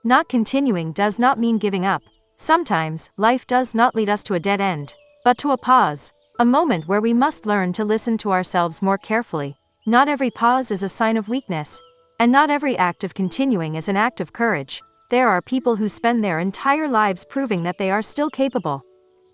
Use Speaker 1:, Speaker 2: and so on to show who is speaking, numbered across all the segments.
Speaker 1: Not continuing does not mean giving up. Sometimes, life does not lead us to a dead end, but to a pause, a moment where we must learn to listen to ourselves more carefully. Not every pause is a sign of weakness, and not every act of continuing is an act of courage. There are people who spend their entire lives proving that they are still capable,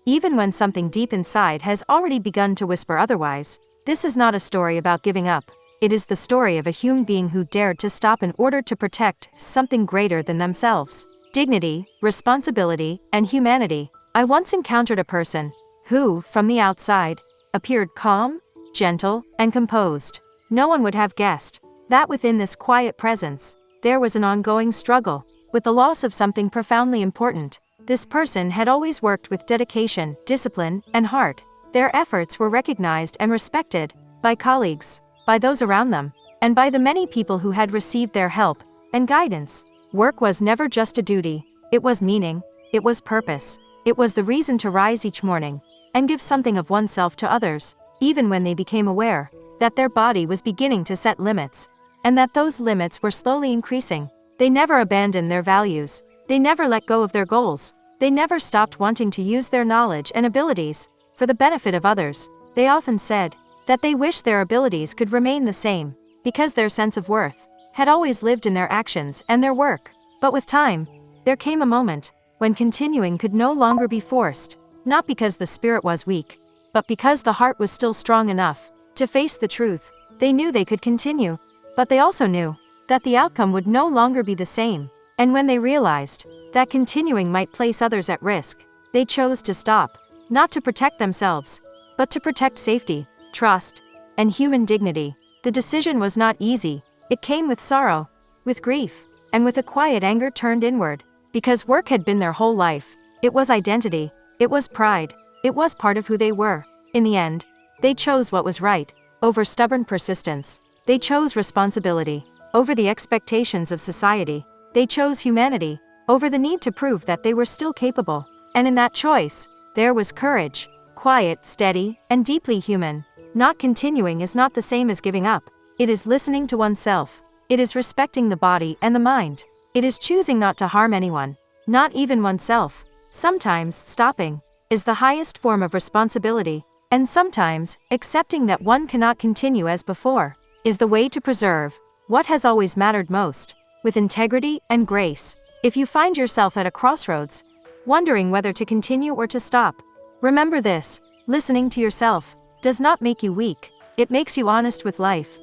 Speaker 1: even when something deep inside has already begun to whisper otherwise. This is not a story about giving up. It is the story of a human being who dared to stop in order to protect something greater than themselves: dignity, responsibility, and humanity. I once encountered a person who, from the outside, appeared calm, gentle, and composed. No one would have guessed that within this quiet presence, there was an ongoing struggle with the loss of something profoundly important. This person had always worked with dedication, discipline, and heart. Their efforts were recognized and respected by colleagues, by those around them, and by the many people who had received their help and guidance. Work was never just a duty, it was meaning, it was purpose, it was the reason to rise each morning and give something of oneself to others, even when they became aware that their body was beginning to set limits, and that those limits were slowly increasing. They never abandoned their values, they never let go of their goals, they never stopped wanting to use their knowledge and abilities for the benefit of others. They often said that they wished their abilities could remain the same, because their sense of worth had always lived in their actions and their work. But with time, there came a moment when continuing could no longer be forced, not because the spirit was weak, but because the heart was still strong enough to face the truth. They knew they could continue, but they also knew that the outcome would no longer be the same. And when they realized that continuing might place others at risk, they chose to stop, not to protect themselves, but to protect safety, trust, and human dignity. The decision was not easy. It came with sorrow, with grief, and with a quiet anger turned inward. Because work had been their whole life, it was identity, it was pride, it was part of who they were. In the end, they chose what was right over stubborn persistence. They chose responsibility over the expectations of society. They chose humanity over the need to prove that they were still capable. And in that choice, there was courage, quiet, steady, and deeply human. Not continuing is not the same as giving up. It is listening to oneself. It is respecting the body and the mind. It is choosing not to harm anyone, not even oneself. Sometimes stopping is the highest form of responsibility, and sometimes accepting that one cannot continue as before is the way to preserve what has always mattered most, with integrity and grace. If you find yourself at a crossroads, wondering whether to continue or to stop, remember this: listening to yourself does not make you weak, it makes you honest with life.